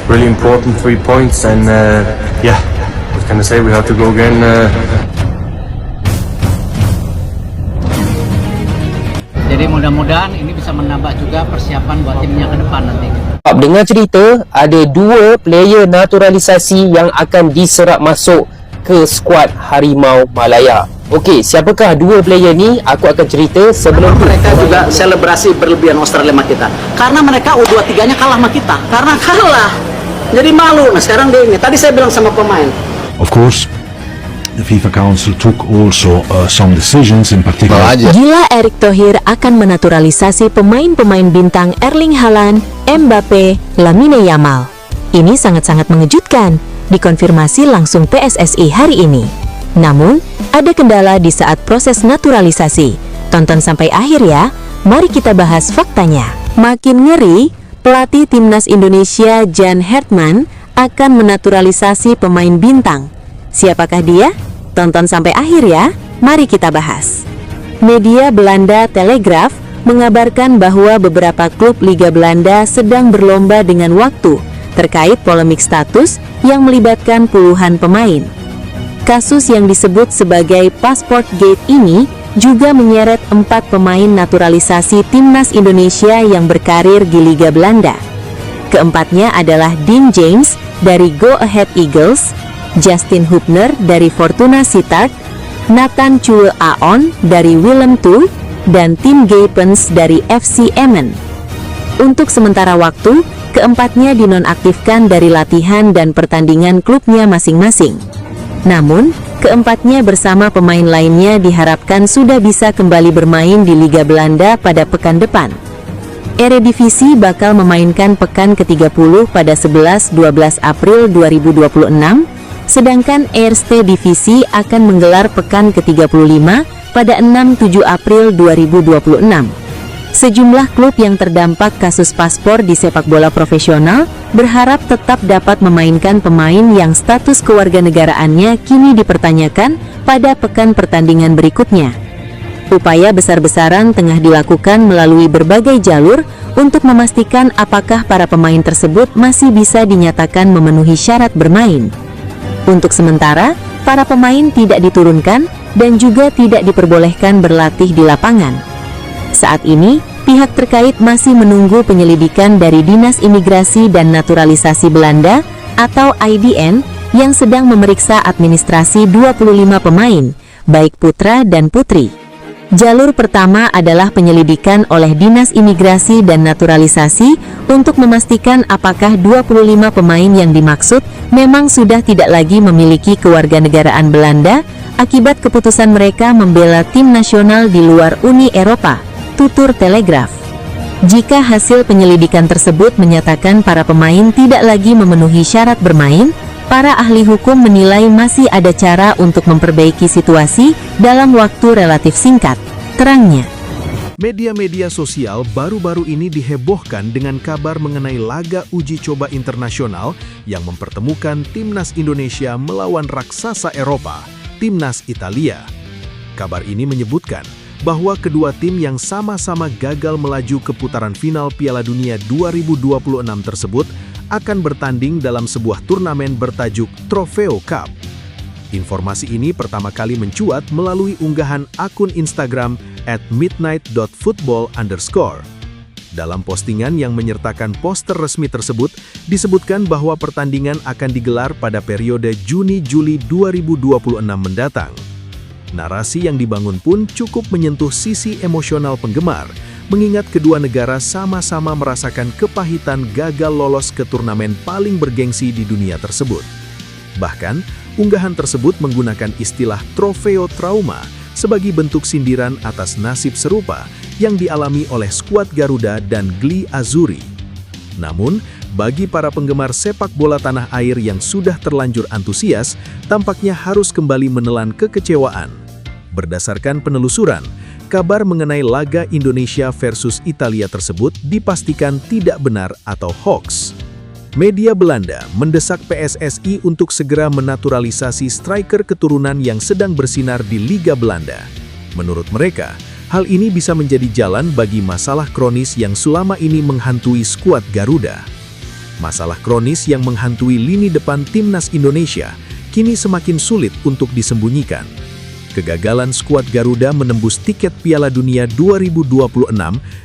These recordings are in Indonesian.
really important 3 points, and yeah, what can I say? We have to go again. Jadi mudah-mudahan ini bisa menambah juga persiapan buat timnya ke depan nanti. Dengar cerita ada 2 player naturalisasi yang akan diserap masuk ke skuad Harimau Malaya. Okey, siapakah 2 player ni? Aku akan cerita sebelum mereka juga selebrasi berlebihan Australia sama kita. Karena mereka U23-nya kalah sama kita. Karena kalah. Jadi malu. Nah, sekarang dia ini. Tadi saya bilang sama pemain. Of course, the FIFA Council took also some decisions in particular. Gila Erick Thohir akan menaturalisasi pemain-pemain bintang Erling Haaland, Mbappe, Lamine Yamal. Ini sangat-sangat mengejutkan, dikonfirmasi langsung PSSI hari ini. Namun, ada kendala di saat proses naturalisasi. Tonton sampai akhir ya, mari kita bahas faktanya. Makin ngeri, pelatih Timnas Indonesia Jan Hertman akan menaturalisasi pemain bintang. Siapakah dia? Tonton sampai akhir ya, mari kita bahas. Media Belanda Telegraph mengabarkan bahwa beberapa klub Liga Belanda sedang berlomba dengan waktu terkait polemik status yang melibatkan puluhan pemain. Kasus yang disebut sebagai Passport Gate ini juga menyeret 4 pemain naturalisasi Timnas Indonesia yang berkarir di Liga Belanda. Keempatnya adalah Dean James dari Go Ahead Eagles, Justin Hubner dari Fortuna Sittard, Nathan Chue Aon dari Willem II, dan Tim Gapens dari FC Emmen. Untuk sementara waktu, keempatnya dinonaktifkan dari latihan dan pertandingan klubnya masing-masing. Namun, keempatnya bersama pemain lainnya diharapkan sudah bisa kembali bermain di Liga Belanda pada pekan depan. Eredivisie bakal memainkan pekan ke-30 pada 11-12 April 2026, sedangkan Eerste Divisie akan menggelar pekan ke-35 pada 6-7 April 2026. Sejumlah klub yang terdampak kasus paspor di sepak bola profesional berharap tetap dapat memainkan pemain yang status kewarganegaraannya kini dipertanyakan pada pekan pertandingan berikutnya. Upaya besar-besaran tengah dilakukan melalui berbagai jalur untuk memastikan apakah para pemain tersebut masih bisa dinyatakan memenuhi syarat bermain. Untuk sementara, para pemain tidak diturunkan dan juga tidak diperbolehkan berlatih di lapangan. Saat ini, pihak terkait masih menunggu penyelidikan dari Dinas Imigrasi dan Naturalisasi Belanda atau IDN yang sedang memeriksa administrasi 25 pemain, baik putra dan putri. Jalur pertama adalah penyelidikan oleh Dinas Imigrasi dan Naturalisasi untuk memastikan apakah 25 pemain yang dimaksud memang sudah tidak lagi memiliki kewarganegaraan Belanda akibat keputusan mereka membela tim nasional di luar Uni Eropa, tutur Telegraph. Jika hasil penyelidikan tersebut menyatakan para pemain tidak lagi memenuhi syarat bermain, para ahli hukum menilai masih ada cara untuk memperbaiki situasi dalam waktu relatif singkat, terangnya. Media-media sosial baru-baru ini dihebohkan dengan kabar mengenai laga uji coba internasional yang mempertemukan Timnas Indonesia melawan raksasa Eropa, Timnas Italia. Kabar ini menyebutkan bahwa kedua tim yang sama-sama gagal melaju ke putaran final Piala Dunia 2026 tersebut akan bertanding dalam sebuah turnamen bertajuk Trofeo Cup. Informasi ini pertama kali mencuat melalui unggahan akun Instagram @midnight.football_. Dalam postingan yang menyertakan poster resmi tersebut, disebutkan bahwa pertandingan akan digelar pada periode Juni-Juli 2026 mendatang. Narasi yang dibangun pun cukup menyentuh sisi emosional penggemar, mengingat kedua negara sama-sama merasakan kepahitan gagal lolos ke turnamen paling bergengsi di dunia tersebut. Bahkan, unggahan tersebut menggunakan istilah trofeo trauma sebagai bentuk sindiran atas nasib serupa yang dialami oleh skuad Garuda dan Gli Azzurri. Namun, bagi para penggemar sepak bola tanah air yang sudah terlanjur antusias, tampaknya harus kembali menelan kekecewaan. Berdasarkan penelusuran, kabar mengenai laga Indonesia versus Italia tersebut dipastikan tidak benar atau hoax. Media Belanda mendesak PSSI untuk segera menaturalisasi striker keturunan yang sedang bersinar di Liga Belanda. Menurut mereka, hal ini bisa menjadi jalan bagi masalah kronis yang selama ini menghantui skuad Garuda. Masalah kronis yang menghantui lini depan timnas Indonesia kini semakin sulit untuk disembunyikan. Kegagalan skuad Garuda menembus tiket Piala Dunia 2026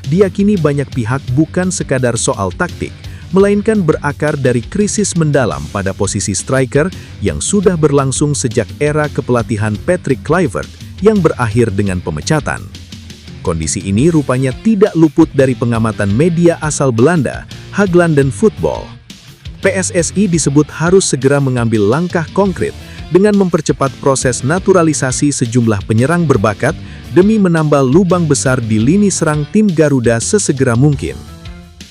diyakini banyak pihak bukan sekadar soal taktik, melainkan berakar dari krisis mendalam pada posisi striker yang sudah berlangsung sejak era kepelatihan Patrick Kluivert yang berakhir dengan pemecatan. Kondisi ini rupanya tidak luput dari pengamatan media asal Belanda, Hagglanden Football. PSSI disebut harus segera mengambil langkah konkret dengan mempercepat proses naturalisasi sejumlah penyerang berbakat demi menambal lubang besar di lini serang tim Garuda sesegera mungkin.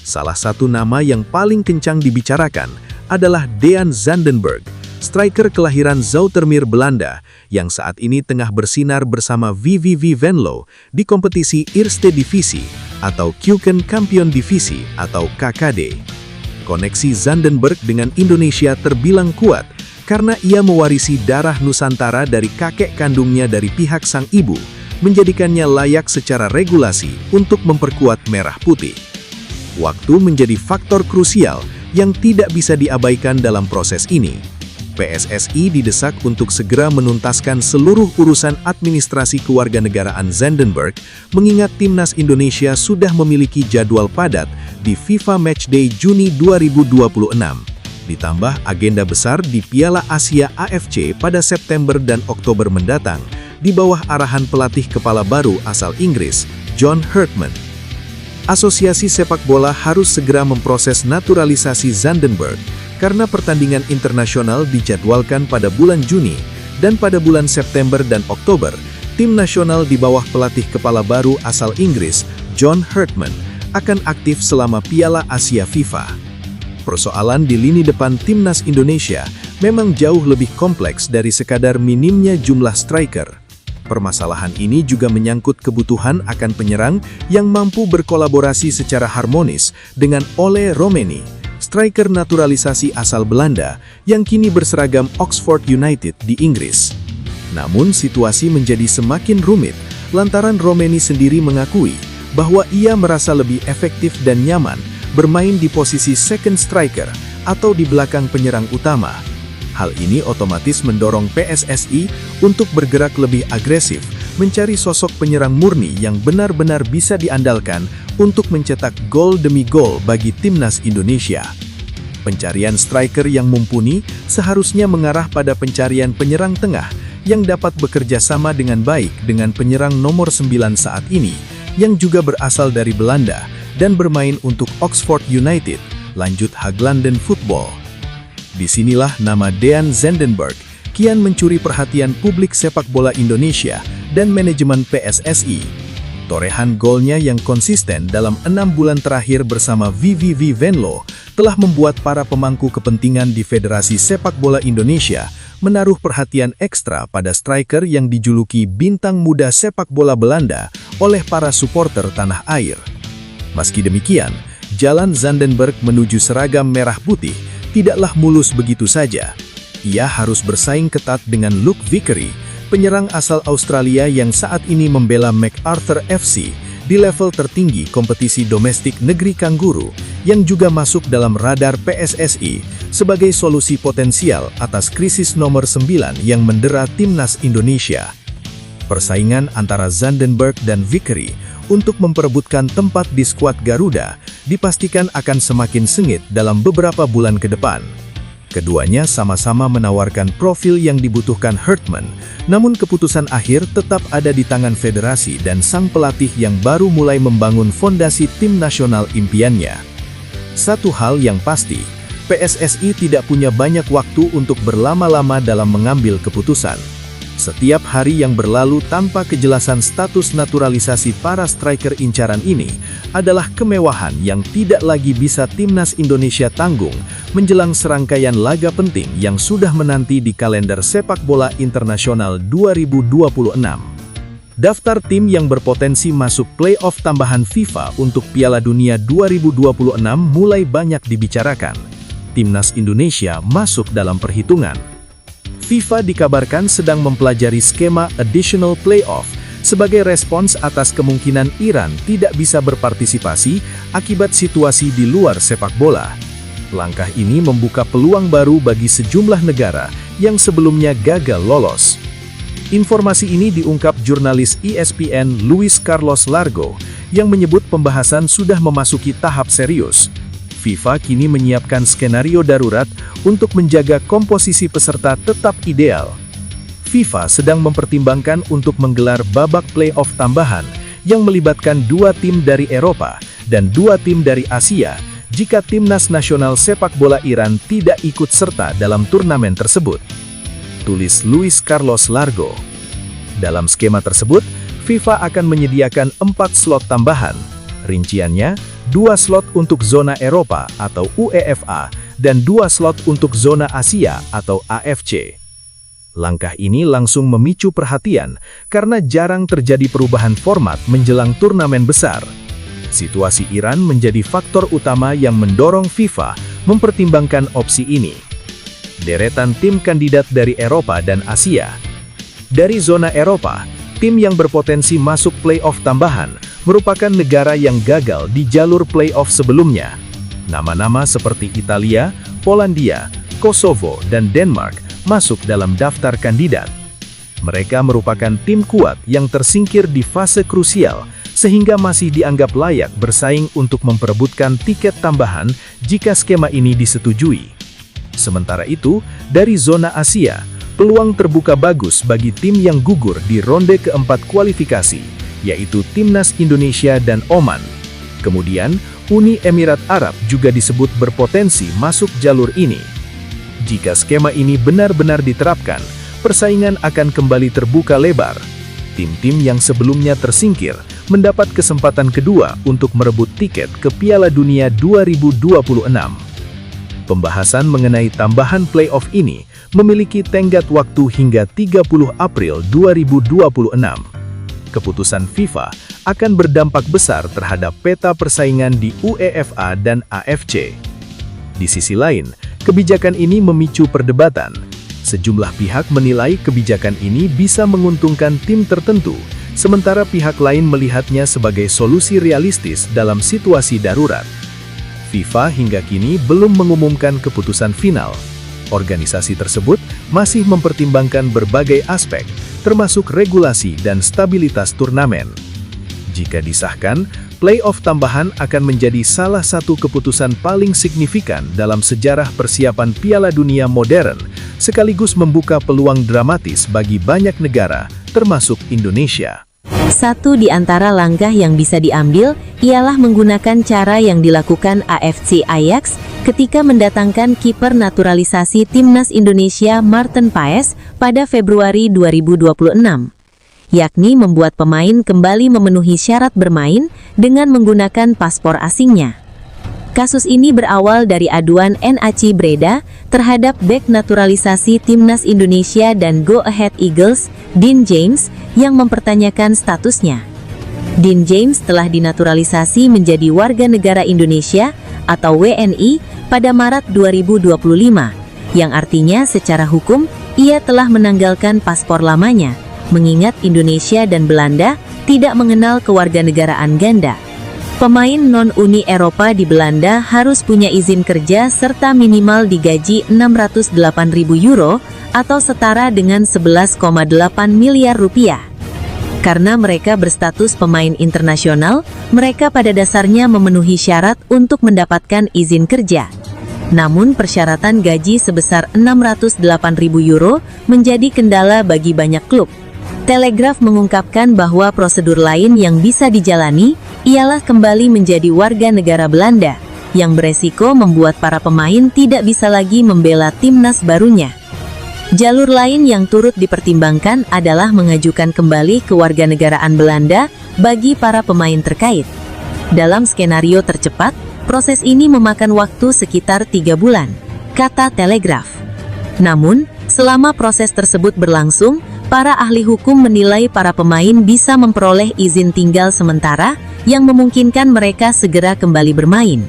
Salah satu nama yang paling kencang dibicarakan adalah Dean Zandenberg, striker kelahiran Zoetermeer, Belanda, yang saat ini tengah bersinar bersama VVV Venlo di kompetisi Eerste Divisie atau Keukenkampioen Divisie atau KKD. Koneksi Zandenberg dengan Indonesia terbilang kuat karena ia mewarisi darah Nusantara dari kakek kandungnya dari pihak sang ibu, menjadikannya layak secara regulasi untuk memperkuat merah putih. Waktu menjadi faktor krusial yang tidak bisa diabaikan dalam proses ini. PSSI didesak untuk segera menuntaskan seluruh urusan administrasi kewarganegaraan Zandenberg, mengingat timnas Indonesia sudah memiliki jadwal padat di FIFA Matchday Juni 2026. Ditambah agenda besar di Piala Asia AFC pada September dan Oktober mendatang, di bawah arahan pelatih kepala baru asal Inggris, John Herdman. Asosiasi sepak bola harus segera memproses naturalisasi Zandenberg, karena pertandingan internasional dijadwalkan pada bulan Juni, dan pada bulan September dan Oktober, tim nasional di bawah pelatih kepala baru asal Inggris, John Herdman, akan aktif selama Piala Asia FIFA. Persoalan di lini depan timnas Indonesia memang jauh lebih kompleks dari sekadar minimnya jumlah striker. Permasalahan ini juga menyangkut kebutuhan akan penyerang yang mampu berkolaborasi secara harmonis dengan Ole Romeni, striker naturalisasi asal Belanda yang kini berseragam Oxford United di Inggris. Namun situasi menjadi semakin rumit lantaran Romeni sendiri mengakui bahwa ia merasa lebih efektif dan nyaman bermain di posisi second striker atau di belakang penyerang utama. Hal ini otomatis mendorong PSSI untuk bergerak lebih agresif, mencari sosok penyerang murni yang benar-benar bisa diandalkan untuk mencetak gol demi gol bagi timnas Indonesia. Pencarian striker yang mumpuni seharusnya mengarah pada pencarian penyerang tengah yang dapat bekerja sama dengan baik dengan penyerang nomor 9 saat ini, yang juga berasal dari Belanda dan bermain untuk Oxford United, lanjut Hagglanden Football. Disinilah nama Dean Zandenberg kian mencuri perhatian publik sepak bola Indonesia dan manajemen PSSI. Torehan golnya yang konsisten dalam 6 bulan terakhir bersama VVV Venlo telah membuat para pemangku kepentingan di Federasi Sepak Bola Indonesia menaruh perhatian ekstra pada striker yang dijuluki bintang muda sepak bola Belanda oleh para supporter tanah air. Meski demikian, jalan Zandenberg menuju seragam merah putih tidaklah mulus begitu saja. Ia harus bersaing ketat dengan Luke Vickery, penyerang asal Australia yang saat ini membela MacArthur FC di level tertinggi kompetisi domestik negeri Kangguru, yang juga masuk dalam radar PSSI sebagai solusi potensial atas krisis nomor 9 yang mendera timnas Indonesia. Persaingan antara Zandenberg dan Vickery untuk memperebutkan tempat di skuad Garuda dipastikan akan semakin sengit dalam beberapa bulan ke depan. Keduanya sama-sama menawarkan profil yang dibutuhkan Herdman, namun keputusan akhir tetap ada di tangan federasi dan sang pelatih yang baru mulai membangun fondasi tim nasional impiannya. Satu hal yang pasti, PSSI tidak punya banyak waktu untuk berlama-lama dalam mengambil keputusan. Setiap hari yang berlalu tanpa kejelasan status naturalisasi para striker incaran ini adalah kemewahan yang tidak lagi bisa timnas Indonesia tanggung menjelang serangkaian laga penting yang sudah menanti di kalender sepak bola internasional 2026. Daftar tim yang berpotensi masuk play-off tambahan FIFA untuk Piala Dunia 2026 mulai banyak dibicarakan. Timnas Indonesia masuk dalam perhitungan. FIFA dikabarkan sedang mempelajari skema additional playoff sebagai respons atas kemungkinan Iran tidak bisa berpartisipasi akibat situasi di luar sepak bola. Langkah ini membuka peluang baru bagi sejumlah negara yang sebelumnya gagal lolos. Informasi ini diungkap jurnalis ESPN Luis Carlos Largo yang menyebut pembahasan sudah memasuki tahap serius. FIFA kini menyiapkan skenario darurat untuk menjaga komposisi peserta tetap ideal. FIFA sedang mempertimbangkan untuk menggelar babak playoff tambahan yang melibatkan 2 tim dari Eropa dan 2 tim dari Asia jika timnas nasional sepak bola Iran tidak ikut serta dalam turnamen tersebut. Tulis Luis Carlos Largo. Dalam skema tersebut, FIFA akan menyediakan 4 slot tambahan. Rinciannya, 2 slot untuk zona Eropa atau UEFA dan 2 slot untuk zona Asia atau AFC. Langkah ini langsung memicu perhatian karena jarang terjadi perubahan format menjelang turnamen besar. Situasi Iran menjadi faktor utama yang mendorong FIFA mempertimbangkan opsi ini. Deretan tim kandidat dari Eropa dan Asia. Dari zona Eropa, tim yang berpotensi masuk playoff tambahan merupakan negara yang gagal di jalur playoff sebelumnya. Nama-nama seperti Italia, Polandia, Kosovo, dan Denmark masuk dalam daftar kandidat. Mereka merupakan tim kuat yang tersingkir di fase krusial, sehingga masih dianggap layak bersaing untuk memperebutkan tiket tambahan jika skema ini disetujui. Sementara itu, dari zona Asia, peluang terbuka bagus bagi tim yang gugur di ronde keempat kualifikasi, yaitu Timnas Indonesia dan Oman. Kemudian, Uni Emirat Arab juga disebut berpotensi masuk jalur ini. Jika skema ini benar-benar diterapkan, persaingan akan kembali terbuka lebar. Tim-tim yang sebelumnya tersingkir mendapat kesempatan kedua untuk merebut tiket ke Piala Dunia 2026. Pembahasan mengenai tambahan playoff ini memiliki tenggat waktu hingga 30 April 2026. Keputusan FIFA akan berdampak besar terhadap peta persaingan di UEFA dan AFC. Di sisi lain, kebijakan ini memicu perdebatan. Sejumlah pihak menilai kebijakan ini bisa menguntungkan tim tertentu, sementara pihak lain melihatnya sebagai solusi realistis dalam situasi darurat. FIFA hingga kini belum mengumumkan keputusan final. Organisasi tersebut masih mempertimbangkan berbagai aspek, termasuk regulasi dan stabilitas turnamen. Jika disahkan, playoff tambahan akan menjadi salah satu keputusan paling signifikan dalam sejarah persiapan Piala Dunia modern, sekaligus membuka peluang dramatis bagi banyak negara, termasuk Indonesia. Satu di antara langkah yang bisa diambil ialah menggunakan cara yang dilakukan AFC Ajax ketika mendatangkan kiper naturalisasi Timnas Indonesia Maarten Paes pada Februari 2026, yakni membuat pemain kembali memenuhi syarat bermain dengan menggunakan paspor asingnya. Kasus ini berawal dari aduan NAC Breda terhadap bek naturalisasi Timnas Indonesia dan Go Ahead Eagles, Dean James, yang mempertanyakan statusnya. Dean James telah dinaturalisasi menjadi warga negara Indonesia atau WNI pada Maret 2025, yang artinya secara hukum ia telah menanggalkan paspor lamanya, mengingat Indonesia dan Belanda tidak mengenal kewarganegaraan ganda. Pemain non-Uni Eropa di Belanda harus punya izin kerja serta minimal digaji 608.000 euro atau setara dengan 11,8 miliar rupiah. Karena mereka berstatus pemain internasional, mereka pada dasarnya memenuhi syarat untuk mendapatkan izin kerja. Namun persyaratan gaji sebesar 608.000 euro menjadi kendala bagi banyak klub. Telegraph mengungkapkan bahwa prosedur lain yang bisa dijalani ialah kembali menjadi warga negara Belanda, yang beresiko membuat para pemain tidak bisa lagi membela timnas barunya. Jalur lain yang turut dipertimbangkan adalah mengajukan kembali kewarganegaraan Belanda bagi para pemain terkait. Dalam skenario tercepat, proses ini memakan waktu sekitar 3 bulan, kata Telegraph. Namun, selama proses tersebut berlangsung, para ahli hukum menilai para pemain bisa memperoleh izin tinggal sementara yang memungkinkan mereka segera kembali bermain.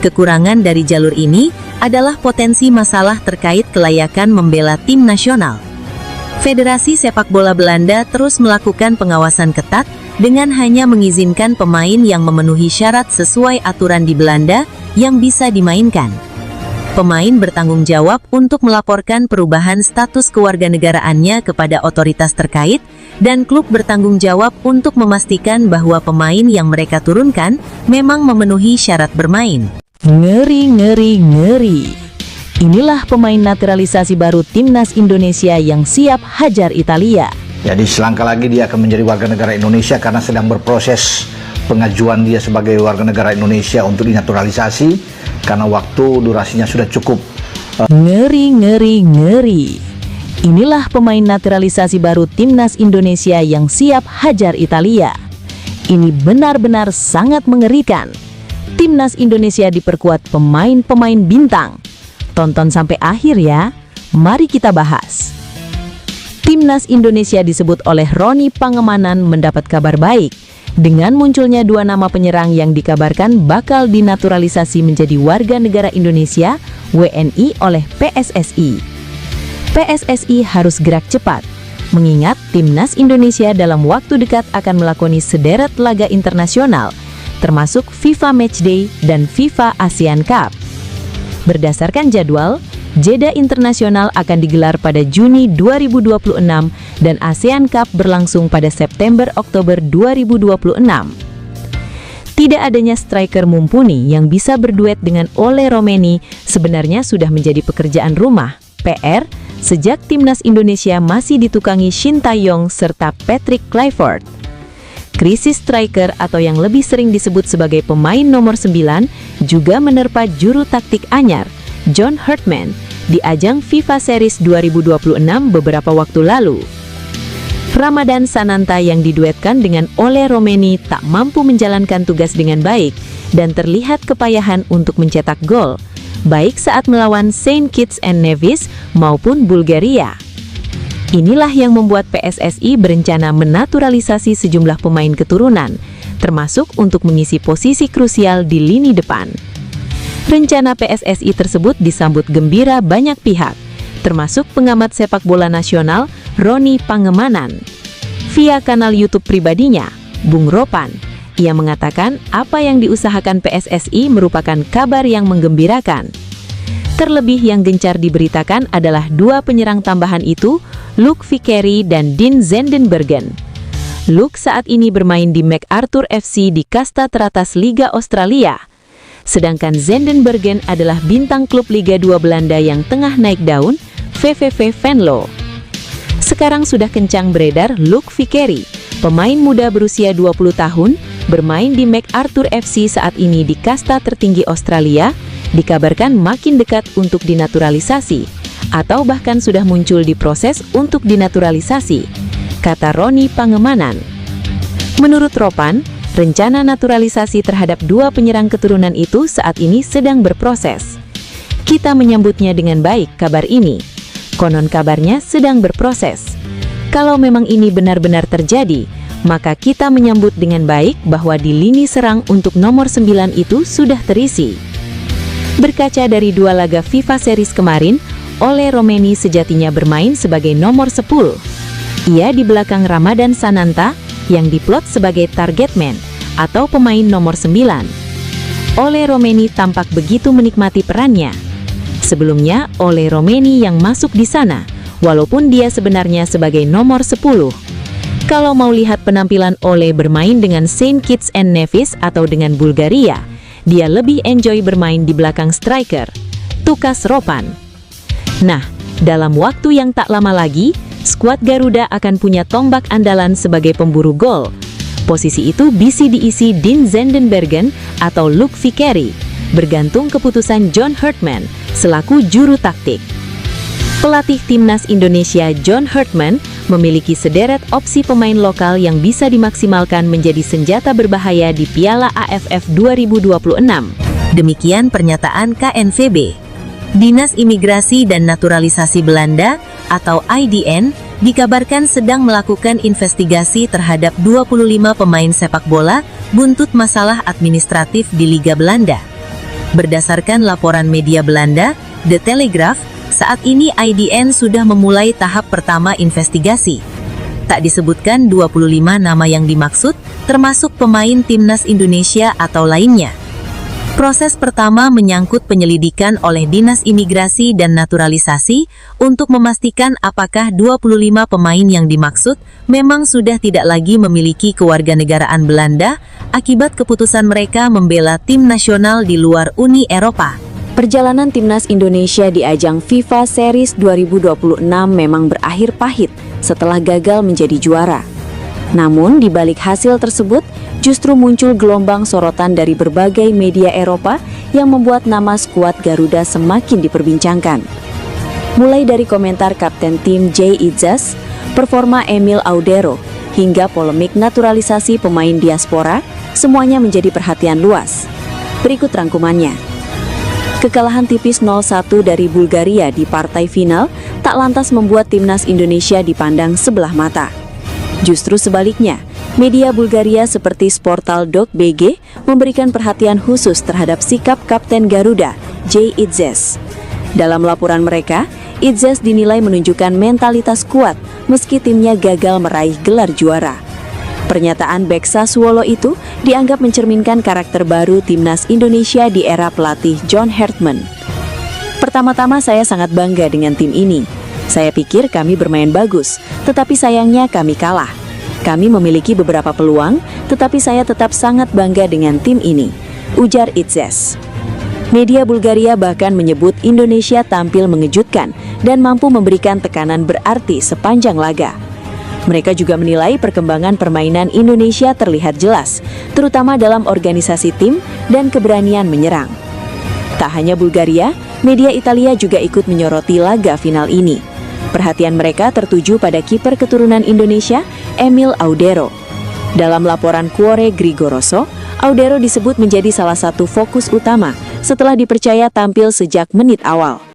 Kekurangan dari jalur ini adalah potensi masalah terkait kelayakan membela tim nasional. Federasi Sepak Bola Belanda terus melakukan pengawasan ketat dengan hanya mengizinkan pemain yang memenuhi syarat sesuai aturan di Belanda yang bisa dimainkan. Pemain bertanggung jawab untuk melaporkan perubahan status kewarganegaraannya kepada otoritas terkait, dan klub bertanggung jawab untuk memastikan bahwa pemain yang mereka turunkan memang memenuhi syarat bermain. Ngeri, ngeri, ngeri. Inilah pemain naturalisasi baru Timnas Indonesia yang siap hajar Italia. Jadi selangkah lagi dia akan menjadi warga negara Indonesia karena sedang berproses pengajuan dia sebagai warga negara Indonesia untuk dinaturalisasi karena waktu durasinya sudah cukup. Ngeri, ngeri, ngeri. Inilah pemain naturalisasi baru Timnas Indonesia yang siap hajar Italia. Ini benar-benar sangat mengerikan. Timnas Indonesia diperkuat pemain-pemain bintang. Tonton sampai akhir ya. Mari kita bahas. Timnas Indonesia disebut oleh Roni Pangemanan mendapat kabar baik dengan munculnya 2 nama penyerang yang dikabarkan bakal dinaturalisasi menjadi warga negara Indonesia (WNI) oleh PSSI. PSSI harus gerak cepat, mengingat Timnas Indonesia dalam waktu dekat akan melakoni sederet laga internasional, termasuk FIFA Matchday dan FIFA ASEAN Cup. Berdasarkan jadwal, Jeddah Internasional akan digelar pada Juni 2026 dan ASEAN Cup berlangsung pada September-Oktober 2026. Tidak adanya striker mumpuni yang bisa berduet dengan Ole Romeni sebenarnya sudah menjadi pekerjaan rumah, PR, sejak Timnas Indonesia masih ditukangi Shin Tae-yong serta Patrick Kluivert. Krisis striker atau yang lebih sering disebut sebagai pemain nomor 9 juga menerpa juru taktik anyar, John Herdman, di ajang FIFA Series 2026 beberapa waktu lalu. Ramadan Sananta yang diduetkan dengan Ole Romeni tak mampu menjalankan tugas dengan baik dan terlihat kepayahan untuk mencetak gol, baik saat melawan Saint Kitts and Nevis maupun Bulgaria. Inilah yang membuat PSSI berencana menaturalisasi sejumlah pemain keturunan, termasuk untuk mengisi posisi krusial di lini depan. Rencana PSSI tersebut disambut gembira banyak pihak, termasuk pengamat sepak bola nasional Roni Pangemanan. Via kanal YouTube pribadinya, Bung Ropan, ia mengatakan apa yang diusahakan PSSI merupakan kabar yang menggembirakan. Terlebih yang gencar diberitakan adalah 2 penyerang tambahan itu, Luke Vickeri dan Dean Zendenbergen. Luke saat ini bermain di MacArthur FC di kasta teratas Liga Australia. Sedangkan Zendenbergen adalah bintang klub Liga 2 Belanda yang tengah naik daun, VVV Venlo. Sekarang sudah kencang beredar Luke Vickeri, pemain muda berusia 20 tahun, bermain di MacArthur FC saat ini di kasta tertinggi Australia, dikabarkan makin dekat untuk dinaturalisasi, atau bahkan sudah muncul di proses untuk dinaturalisasi, kata Roni Pangemanan. Menurut Ropan, rencana naturalisasi terhadap 2 penyerang keturunan itu saat ini sedang berproses. Kita menyambutnya dengan baik kabar ini. Konon kabarnya sedang berproses. Kalau memang ini benar-benar terjadi, maka kita menyambut dengan baik bahwa di lini serang untuk nomor 9 itu sudah terisi. Berkaca dari 2 laga FIFA Series kemarin, Ole Romeni sejatinya bermain sebagai nomor 10. Ia di belakang Ramadan Sananta yang diplot sebagai target man atau pemain nomor 9. Ole Romeni tampak begitu menikmati perannya. Sebelumnya, Ole Romeni yang masuk di sana, walaupun dia sebenarnya sebagai nomor 10. Kalau mau lihat penampilan Ole bermain dengan Saint Kitts and Nevis atau dengan Bulgaria, dia lebih enjoy bermain di belakang striker, tukas Ropan. Nah, dalam waktu yang tak lama lagi, skuad Garuda akan punya tombak andalan sebagai pemburu gol. Posisi itu bisa diisi Dean Zendenbergen atau Luke Vickeri, bergantung keputusan John Herdman selaku juru taktik. Pelatih Timnas Indonesia John Herdman memiliki sederet opsi pemain lokal yang bisa dimaksimalkan menjadi senjata berbahaya di Piala AFF 2026. Demikian pernyataan KNVB. Dinas Imigrasi dan Naturalisasi Belanda atau IDN dikabarkan sedang melakukan investigasi terhadap 25 pemain sepak bola buntut masalah administratif di Liga Belanda. Berdasarkan laporan media Belanda, The Telegraph, saat ini IDN sudah memulai tahap pertama investigasi. Tak disebutkan 25 nama yang dimaksud, termasuk pemain Timnas Indonesia atau lainnya. Proses pertama menyangkut penyelidikan oleh Dinas Imigrasi dan Naturalisasi untuk memastikan apakah 25 pemain yang dimaksud memang sudah tidak lagi memiliki kewarganegaraan Belanda akibat keputusan mereka membela tim nasional di luar Uni Eropa. Perjalanan timnas Indonesia di ajang FIFA Series 2026 memang berakhir pahit setelah gagal menjadi juara. Namun, di balik hasil tersebut, justru muncul gelombang sorotan dari berbagai media Eropa yang membuat nama skuad Garuda semakin diperbincangkan. Mulai dari komentar kapten tim Jay Itzes, performa Emil Audero, hingga polemik naturalisasi pemain diaspora, semuanya menjadi perhatian luas. Berikut rangkumannya. Kekalahan tipis 0-1 dari Bulgaria di partai final tak lantas membuat timnas Indonesia dipandang sebelah mata. Justru sebaliknya, media Bulgaria seperti Sportal.bg memberikan perhatian khusus terhadap sikap Kapten Garuda, Jay Itzes. Dalam laporan mereka, Itzes dinilai menunjukkan mentalitas kuat meski timnya gagal meraih gelar juara. Pernyataan bek Sassuolo itu dianggap mencerminkan karakter baru timnas Indonesia di era pelatih John Hartman. Pertama-tama saya sangat bangga dengan tim ini. Saya pikir kami bermain bagus, tetapi sayangnya kami kalah. Kami memiliki beberapa peluang, tetapi saya tetap sangat bangga dengan tim ini, ujar Itzes. Media Bulgaria bahkan menyebut Indonesia tampil mengejutkan dan mampu memberikan tekanan berarti sepanjang laga. Mereka juga menilai perkembangan permainan Indonesia terlihat jelas, terutama dalam organisasi tim dan keberanian menyerang. Tak hanya Bulgaria, media Italia juga ikut menyoroti laga final ini. Perhatian mereka tertuju pada kiper keturunan Indonesia, Emil Audero. Dalam laporan Cuore Grigoroso, Audero disebut menjadi salah satu fokus utama setelah dipercaya tampil sejak menit awal.